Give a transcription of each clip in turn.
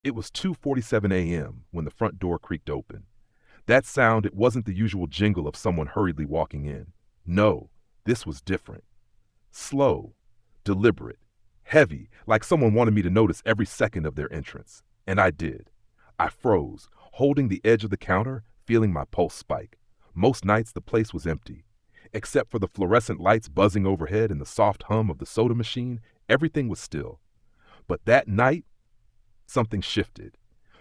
It was 2:47 a.m. when the front door creaked open. That sound, it wasn't the usual jingle of someone hurriedly walking in. No, this was different. Slow, deliberate, heavy, like someone wanted me to notice every second of their entrance. And I did. I froze, holding the edge of the counter, feeling my pulse spike. Most nights the place was empty. Except for the fluorescent lights buzzing overhead and the soft hum of the soda machine, everything was still. But that night, something shifted.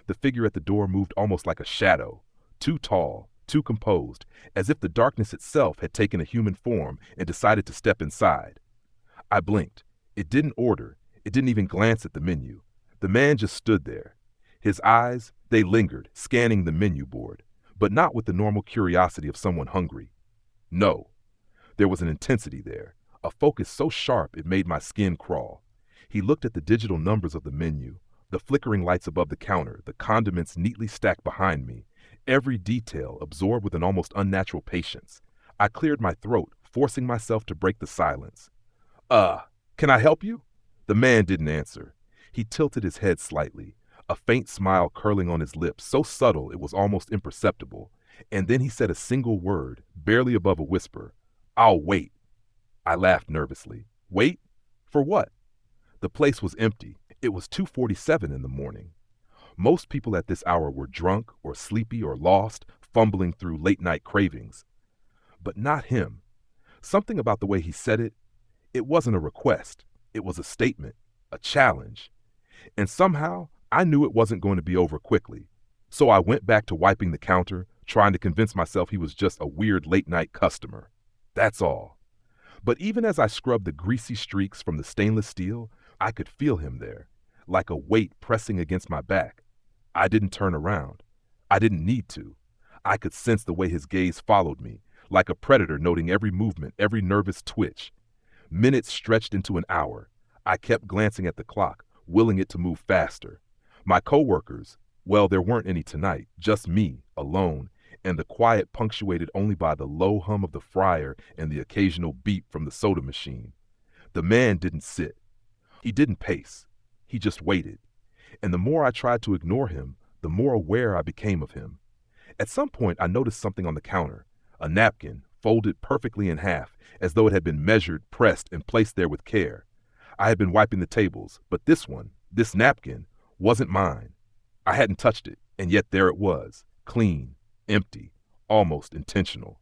The figure at the door moved almost like a shadow, too tall, too composed, as if the darkness itself had taken a human form and decided to step inside. I blinked. It didn't order. It didn't even glance at the menu. The man just stood there. His eyes, they lingered, scanning the menu board, but not with the normal curiosity of someone hungry. No, there was an intensity there, a focus so sharp it made my skin crawl. He looked at the digital numbers of the menu, the flickering lights above the counter, the condiments neatly stacked behind me, every detail absorbed with an almost unnatural patience. I cleared my throat, forcing myself to break the silence. Can I help you? The man didn't answer. He tilted his head slightly, a faint smile curling on his lips, so subtle it was almost imperceptible. And then he said a single word, barely above a whisper. "I'll wait." I laughed nervously. Wait? For what? The place was empty. It was 2:47 in the morning. Most people at this hour were drunk or sleepy or lost, fumbling through late-night cravings. But not him. Something about the way he said it, it wasn't a request. It was a statement, a challenge. And somehow, I knew it wasn't going to be over quickly. So I went back to wiping the counter, trying to convince myself he was just a weird late-night customer. That's all. But even as I scrubbed the greasy streaks from the stainless steel, I could feel him there, like a weight pressing against my back. I didn't turn around. I didn't need to. I could sense the way his gaze followed me, like a predator noting every movement, every nervous twitch. Minutes stretched into an hour. I kept glancing at the clock, willing it to move faster. My coworkers, well, there weren't any tonight, just me, alone, and the quiet punctuated only by the low hum of the fryer and the occasional beep from the soda machine. The man didn't sit. He didn't pace. He just waited. And the more I tried to ignore him, the more aware I became of him. At some point, I noticed something on the counter, a napkin, folded perfectly in half, as though it had been measured, pressed, and placed there with care. I had been wiping the tables, but this one, this napkin, wasn't mine. I hadn't touched it, and yet there it was, clean, empty, almost intentional.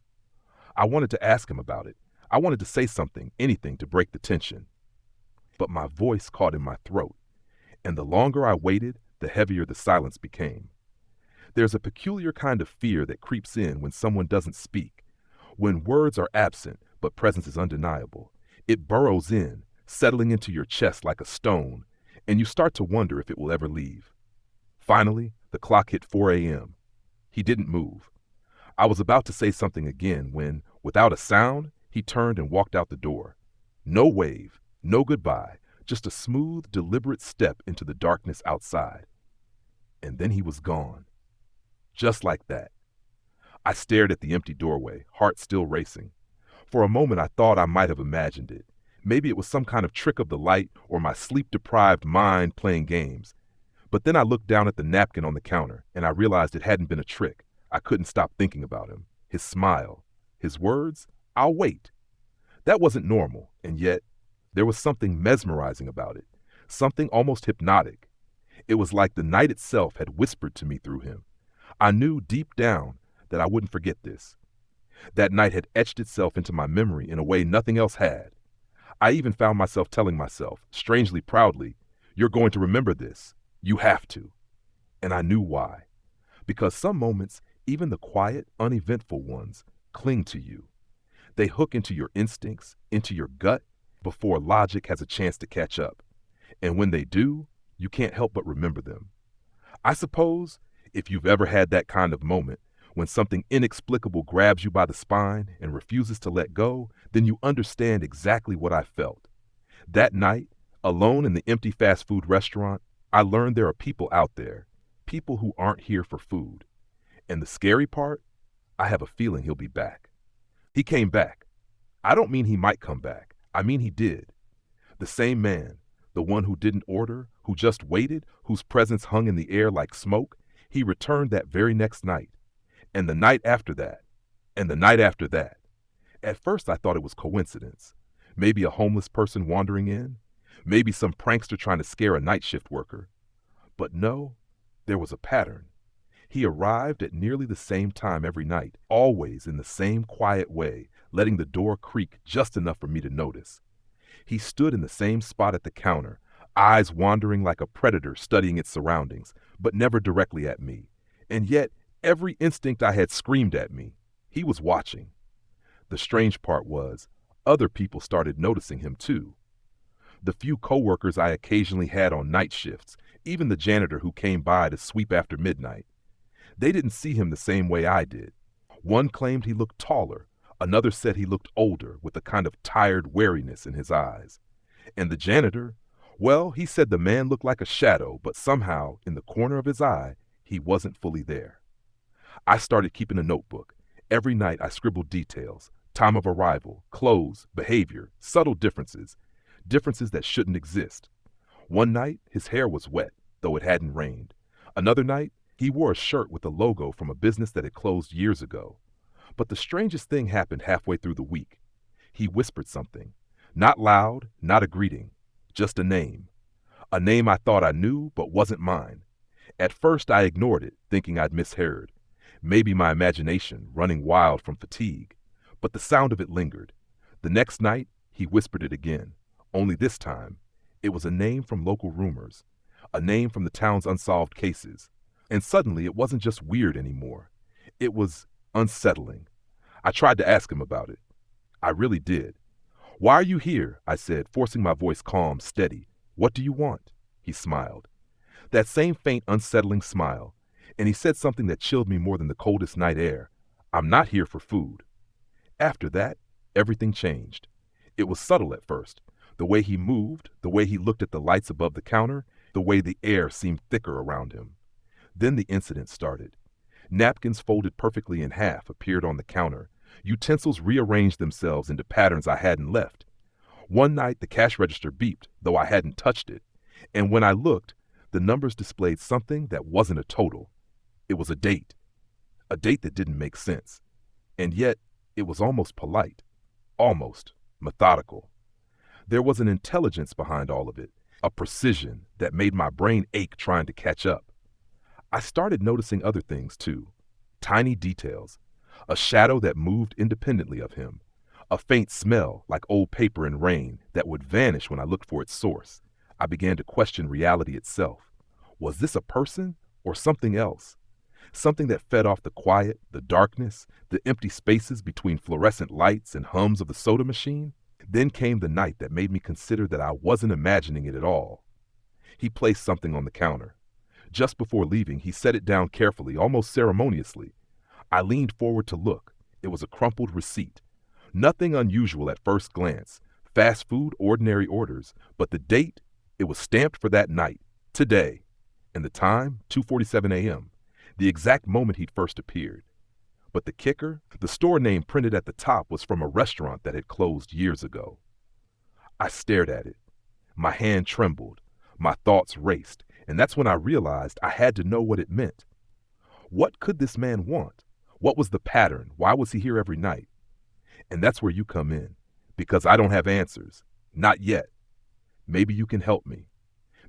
I wanted to ask him about it. I wanted to say something, anything to break the tension. But my voice caught in my throat, and the longer I waited, the heavier the silence became. There's a peculiar kind of fear that creeps in when someone doesn't speak. When words are absent, but presence is undeniable, it burrows in, settling into your chest like a stone, and you start to wonder if it will ever leave. Finally, the clock hit 4 a.m. He didn't move. I was about to say something again when, without a sound, he turned and walked out the door. No wave, no goodbye, just a smooth, deliberate step into the darkness outside. And then he was gone. Just like that. I stared at the empty doorway, heart still racing. For a moment I thought I might have imagined it. Maybe it was some kind of trick of the light or my sleep-deprived mind playing games. But then I looked down at the napkin on the counter, and I realized it hadn't been a trick. I couldn't stop thinking about him. His smile. His words, "I'll wait." That wasn't normal, and yet there was something mesmerizing about it. Something almost hypnotic. It was like the night itself had whispered to me through him. I knew deep down that I wouldn't forget this. That night had etched itself into my memory in a way nothing else had. I even found myself telling myself, strangely proudly, "You're going to remember this. You have to." And I knew why. Because some moments, even the quiet, uneventful ones, cling to you. They hook into your instincts, into your gut, before logic has a chance to catch up. And when they do, you can't help but remember them. I suppose, if you've ever had that kind of moment, when something inexplicable grabs you by the spine and refuses to let go, then you understand exactly what I felt. That night, alone in the empty fast food restaurant, I learned there are people out there, people who aren't here for food. And the scary part, I have a feeling he'll be back. He came back. I don't mean he might come back. I mean he did. The same man, the one who didn't order, who just waited, whose presence hung in the air like smoke, he returned that very next night, and the night after that, and the night after that. At first I thought it was coincidence. Maybe a homeless person wandering in, maybe some prankster trying to scare a night shift worker. But no, there was a pattern. He arrived at nearly the same time every night, always in the same quiet way, letting the door creak just enough for me to notice. He stood in the same spot at the counter, eyes wandering like a predator studying its surroundings, but never directly at me. And yet, every instinct I had screamed at me. He was watching. The strange part was, other people started noticing him too. The few coworkers I occasionally had on night shifts, even the janitor who came by to sweep after midnight. They didn't see him the same way I did. One claimed he looked taller, another said he looked older with a kind of tired wariness in his eyes. And the janitor, well, he said the man looked like a shadow, but somehow, in the corner of his eye, he wasn't fully there. I started keeping a notebook. Every night I scribbled details, time of arrival, clothes, behavior, subtle differences, differences that shouldn't exist. One night, his hair was wet, though it hadn't rained. Another night, he wore a shirt with a logo from a business that had closed years ago. But the strangest thing happened halfway through the week. He whispered something. Not loud, not a greeting, just a name. A name I thought I knew, but wasn't mine. At first I ignored it, thinking I'd misheard. Maybe my imagination, running wild from fatigue. But the sound of it lingered. The next night, he whispered it again. Only this time, it was a name from local rumors. A name from the town's unsolved cases. And suddenly, it wasn't just weird anymore. It was unsettling. I tried to ask him about it. I really did. "Why are you here?" I said, forcing my voice calm, steady. "What do you want?" He smiled. That same faint, unsettling smile. And he said something that chilled me more than the coldest night air. "I'm not here for food." After that, everything changed. It was subtle at first. The way he moved, the way he looked at the lights above the counter, the way the air seemed thicker around him. Then the incident started. Napkins folded perfectly in half appeared on the counter. Utensils rearranged themselves into patterns I hadn't left. One night the cash register beeped, though I hadn't touched it. And when I looked, the numbers displayed something that wasn't a total. It was a date. A date that didn't make sense. And yet, it was almost polite. Almost methodical. There was an intelligence behind all of it, a precision that made my brain ache trying to catch up. I started noticing other things too. Tiny details. A shadow that moved independently of him. A faint smell like old paper and rain that would vanish when I looked for its source. I began to question reality itself. Was this a person or something else? Something that fed off the quiet, the darkness, the empty spaces between fluorescent lights and hums of the soda machine? Then came the night that made me consider that I wasn't imagining it at all. He placed something on the counter. Just before leaving, he set it down carefully, almost ceremoniously. I leaned forward to look. It was a crumpled receipt. Nothing unusual at first glance. Fast food, ordinary orders. But the date, it was stamped for that night. Today. And the time, 2:47 a.m. The exact moment he'd first appeared. But the kicker, the store name printed at the top was from a restaurant that had closed years ago. I stared at it. My hand trembled. My thoughts raced. And that's when I realized I had to know what it meant. What could this man want? What was the pattern? Why was he here every night? And that's where you come in, because I don't have answers. Not yet. Maybe you can help me.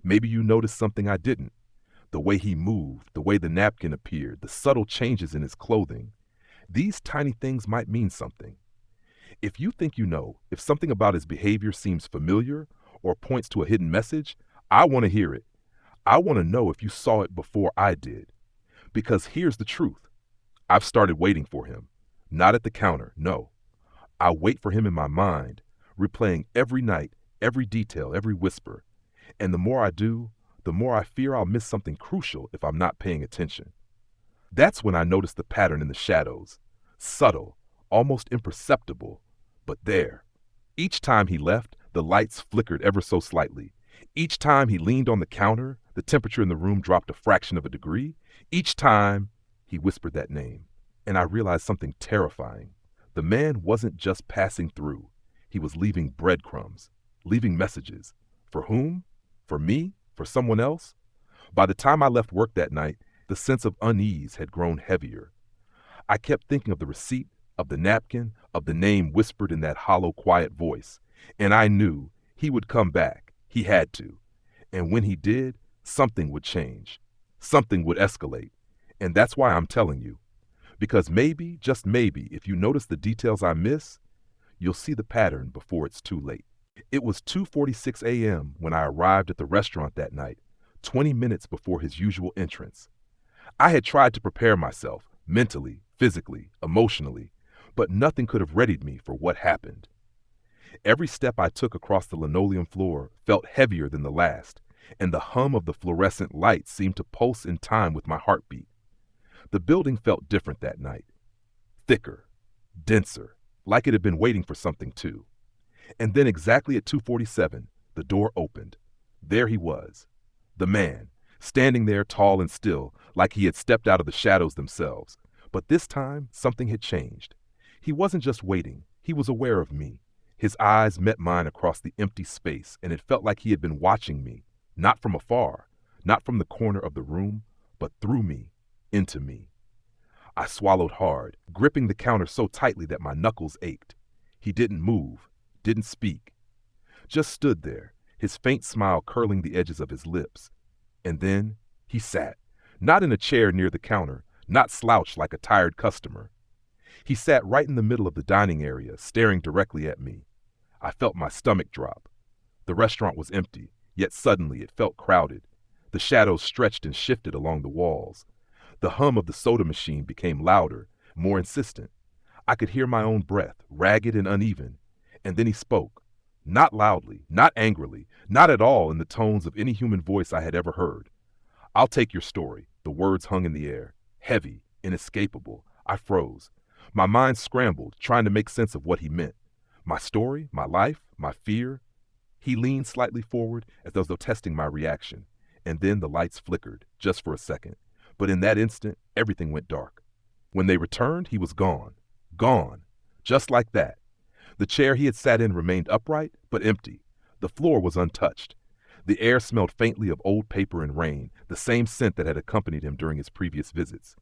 Maybe you noticed something I didn't. The way he moved, the way the napkin appeared, the subtle changes in his clothing. These tiny things might mean something. If you think you know, if something about his behavior seems familiar or points to a hidden message, I want to hear it. I want to know if you saw it before I did. Because here's the truth. I've started waiting for him. Not at the counter, no. I wait for him in my mind, replaying every night, every detail, every whisper. And the more I do, the more I fear I'll miss something crucial if I'm not paying attention. That's when I noticed the pattern in the shadows. Subtle, almost imperceptible, but there. Each time he left, the lights flickered ever so slightly. Each time he leaned on the counter, the temperature in the room dropped a fraction of a degree. Each time, he whispered that name. And I realized something terrifying. The man wasn't just passing through. He was leaving breadcrumbs, leaving messages. For whom? For me? For someone else, by the time I left work that night, the sense of unease had grown heavier. I kept thinking of the receipt, of the napkin, of the name whispered in that hollow, quiet voice, and I knew he would come back. He had to. And when he did, something would change. Something would escalate. And that's why I'm telling you. Because maybe, just maybe, if you notice the details I miss, you'll see the pattern before it's too late. It was 2:46 a.m. when I arrived at the restaurant that night, 20 minutes before his usual entrance. I had tried to prepare myself, mentally, physically, emotionally, but nothing could have readied me for what happened. Every step I took across the linoleum floor felt heavier than the last, and the hum of the fluorescent lights seemed to pulse in time with my heartbeat. The building felt different that night. Thicker, denser, like it had been waiting for something too. And then exactly at 2:47, the door opened. There he was, the man, standing there tall and still, like he had stepped out of the shadows themselves. But this time, something had changed. He wasn't just waiting, he was aware of me. His eyes met mine across the empty space, and it felt like he had been watching me, not from afar, not from the corner of the room, but through me, into me. I swallowed hard, gripping the counter so tightly that my knuckles ached. He didn't move, didn't speak, just stood there, his faint smile curling the edges of his lips. And then he sat, not in a chair near the counter, not slouched like a tired customer. He sat right in the middle of the dining area, staring directly at me. I felt my stomach drop. The restaurant was empty, yet suddenly it felt crowded. The shadows stretched and shifted along the walls. The hum of the soda machine became louder, more insistent. I could hear my own breath, ragged and uneven. And then he spoke. Not loudly, not angrily, not at all in the tones of any human voice I had ever heard. "I'll take your story." The words hung in the air, heavy, inescapable. I froze. My mind scrambled, trying to make sense of what he meant. My story, my life, my fear. He leaned slightly forward, as though testing my reaction. And then the lights flickered, just for a second. But in that instant, everything went dark. When they returned, he was gone. Gone. Just like that. The chair he had sat in remained upright, but empty. The floor was untouched. The air smelled faintly of old paper and rain, the same scent that had accompanied him during his previous visits.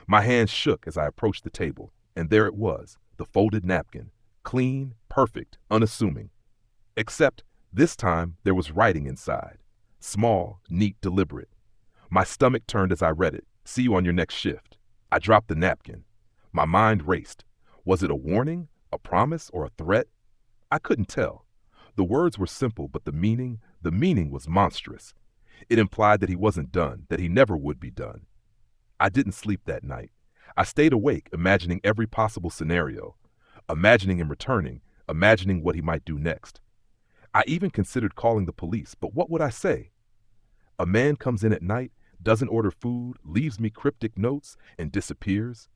My hands shook as I approached the table, and there it was, the folded napkin, clean, perfect, unassuming. Except, this time, there was writing inside. Small, neat, deliberate. My stomach turned as I read it. "See you on your next shift." I dropped the napkin. My mind raced. Was it a warning, a promise, or a threat? I couldn't tell. The words were simple, but the meaning was monstrous. It implied that he wasn't done, that he never would be done. I didn't sleep that night. I stayed awake, imagining every possible scenario, imagining him returning, imagining what he might do next. I even considered calling the police, but what would I say? A man comes in at night, doesn't order food, leaves me cryptic notes, and disappears.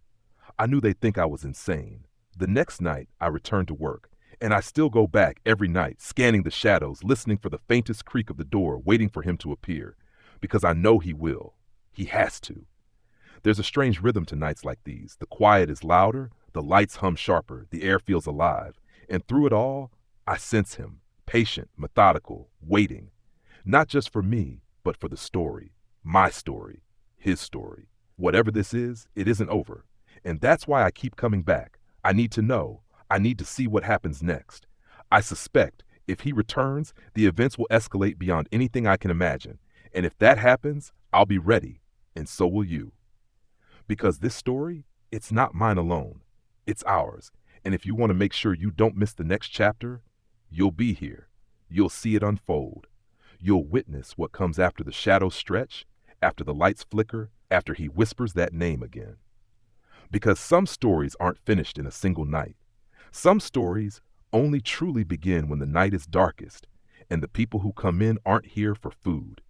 I knew they'd think I was insane. The next night, I returned to work, and I still go back every night, scanning the shadows, listening for the faintest creak of the door, waiting for him to appear, because I know he will. He has to. There's a strange rhythm to nights like these. The quiet is louder, the lights hum sharper, the air feels alive, and through it all, I sense him, patient, methodical, waiting, not just for me, but for the story, my story, his story. Whatever this is, it isn't over, and that's why I keep coming back. I need to know. I need to see what happens next. I suspect if he returns, the events will escalate beyond anything I can imagine, and if that happens, I'll be ready, and so will you. Because this story, it's not mine alone. It's ours. And if you want to make sure you don't miss the next chapter, you'll be here. You'll see it unfold. You'll witness what comes after the shadows stretch, after the lights flicker, after he whispers that name again. Because some stories aren't finished in a single night. Some stories only truly begin when the night is darkest, and the people who come in aren't here for food.